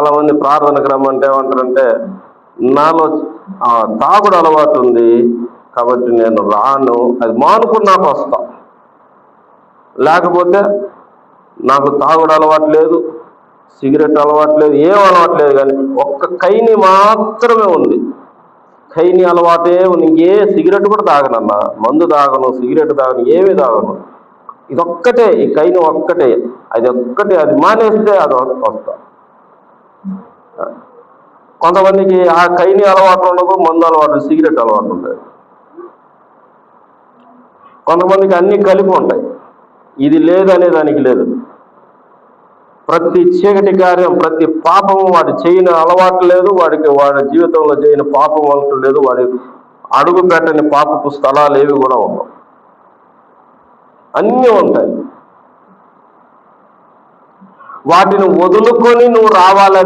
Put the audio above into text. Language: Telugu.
చాలామంది ప్రార్థనకు రమ్మంటే ఏమంటారంటే, నాలో తాగుడు అలవాటు ఉంది కాబట్టి నేను రాను, అది మానుకుని నాకు వస్తా. లేకపోతే నాకు తాగుడు అలవాటు లేదు, సిగరెట్ అలవాటు లేదు, ఏం అలవాటు లేదు, కానీ ఒక్క కైని మాత్రమే ఉంది. కైని అలవాటే ఉంది. ఇంకే సిగరెట్ కూడా తాగనన్నా, మందు తాగను, సిగరెట్ తాగను, ఏమీ తాగను. ఇదొక్కటే, ఈ కైని ఒక్కటే, అది ఒక్కటే, అది మానేస్తే అది వస్తా. కొంతమందికి ఆ కైని అలవాటు ఉండదు, మందు అలవాటు, సిగరెట్ అలవాటు ఉంటుంది. కొంతమందికి అన్నీ కలిపి ఉంటాయి. ఇది లేదనే దానికి లేదు. ప్రతి చీకటి కార్యం, ప్రతి పాపము వాడి చేయని అలవాటు లేదు, వాడి జీవితంలో చేయని పాపం అంటూ లేదు, వాడి అడుగు పెట్టని పాపపు స్థలాలు ఏవి కూడా ఉండవు. అన్నీ ఉంటాయి. వాటిని వదులుకొని నువ్వు రావాలని